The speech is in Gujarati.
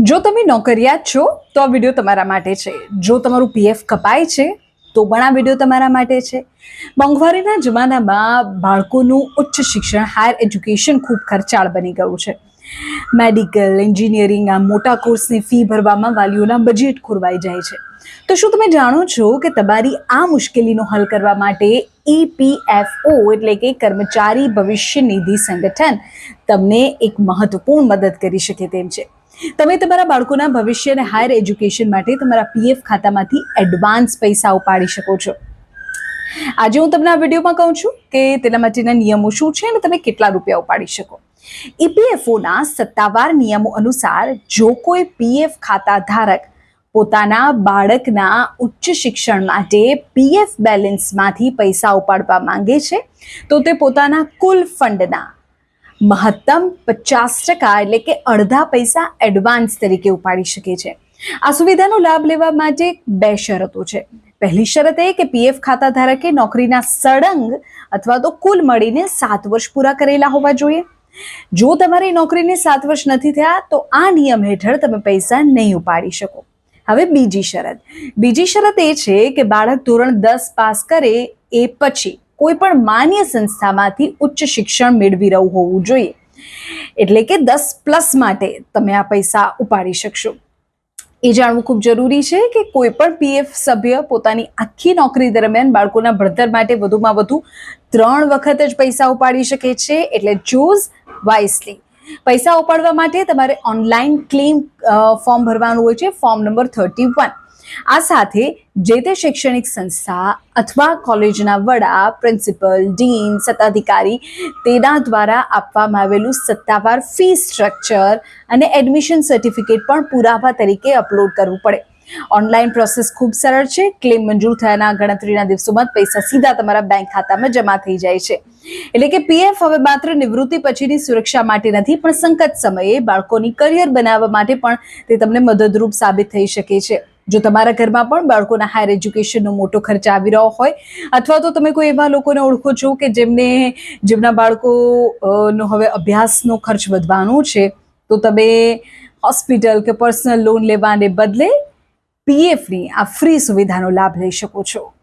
જો તમે નોકરિયાત છો તો આ વિડીયો તમારા માટે છે. જો તમારું પીએફ કપાય છે તો પણ આ વિડીયો તમારા માટે છે. મોંઘવારીના જમાનામાં બાળકોનું ઉચ્ચ શિક્ષણ, હાયર એજ્યુકેશન ખૂબ ખર્ચાળ બની ગયું છે. મેડિકલ, એન્જિનિયરિંગ, આ મોટા કોર્સની ફી ભરવામાં વાલીઓના બજેટ ખોરવાઈ જાય છે. તો શું તમે જાણો છો કે તમારી આ મુશ્કેલીનો હલ કરવા માટે EPFO એટલે કે કર્મચારી ભવિષ્ય નિધિ સંગઠન તમને એક મહત્વપૂર્ણ મદદ કરી શકે તેમ છે. તમે તમારા બાળકોના ભવિષ્ય અને હાયર એજ્યુકેશન માટે તમારા પીએફ ખાતામાંથી એડવાન્સ પૈસા ઉપાડી શકો છો. આજે હું તમને આ વિડીયોમાં કહું છું કે તેના માટેના નિયમો શું છે અને તમે કેટલા રૂપિયા ઉપાડી શકો. EPFOના સત્તાવાર નિયમો અનુસાર જો કોઈ પીએફ ખાતા ધારક પોતાના બાળકના ઉચ્ચ શિક્ષણ માટે પીએફ બેલેન્સમાંથી પૈસા ઉપાડવા માંગે છે તો તે પોતાના કુલ ફંડના મહત્તમ 50% એટલે કે અડધા પૈસા એડવાન્સ તરીકે ઉપાડી શકે છે. આ સુવિધાનો લાભ લેવા માટે 2 શરતો છે. પહેલી શરત એ કે પીએફ ખાતા ધારકે નોકરીના સળંગ અથવા તો કુલ મળીને 7 વર્ષ પૂરા કરેલા હોવા જોઈએ. જો તમારી નોકરીને 7 વર્ષ નથી થયા તો આ નિયમ હેઠળ તમે પૈસા નહીં ઉપાડી શકો. હવે બીજી શરત એ છે કે બાળક ધોરણ 10 પાસ કરે એ પછી કોઈ પણ માન્ય સંસ્થામાંથી ઉચ્ચ શિક્ષણ મેળવી રહ્યું હોવું જોઈએ. એટલે કે 10+ માટે તમે આ પૈસા ઉપાડી શકશો. એ જાણવું ખૂબ જરૂરી છે કે કોઈ પણ પીએફ સભ્ય પોતાની આખી નોકરી દરમિયાન બાળકોના ભણતર માટે વધુમાં વધુ 3 વખત જ પૈસા ઉપાડી શકે છે. એટલે ચૂઝ વાઇસલી. પૈસા ઉપાડવા માટે તમારે ઓનલાઈન ક્લેમ ફોર્મ ભરવાનું હોય છે, ફોર્મ નંબર 31. આ સાથે જે તે શૈક્ષણિક સંસ્થા અથવા કોલેજના વડા, પ્રિન્સિપલ, ડીન, સત્તાધિકારી તેના દ્વારા આપવામાં આવેલું સત્તાવાર ફી સ્ટ્રક્ચર અને એડમિશન સર્ટિફિકેટ પણ પુરાવા તરીકે અપલોડ કરવું પડે. ઓનલાઈન પ્રોસેસ ખૂબ સરળ છે. ક્લેમ મંજૂર થયાના ગણતરીના દિવસોમાં પૈસા સીધા તમારા બેંક ખાતામાં જમા થઈ જાય છે. એટલે કે પીએફ હવે માત્ર નિવૃત્તિ પછીની સુરક્ષા માટે નથી, પણ સંકટ સમયે બાળકોની કરિયર બનાવવા માટે પણ તે તમને મદદરૂપ સાબિત થઈ શકે છે. જો તમારા ઘરમાં પણ બાળકોના હાયર એજ્યુકેશનનો મોટો ખર્ચ આવી રહ્યો હોય અથવા તો તમે કોઈ એવા લોકોને ઓળખો છો કે જેમના બાળકોનો હવે અભ્યાસનો ખર્ચ વધવાનો છે, તો તમે હોસ્પિટલ કે પર્સનલ લોન લેવાને બદલે પીએફની આ ફ્રી સુવિધાનો લાભ લઈ શકો છો.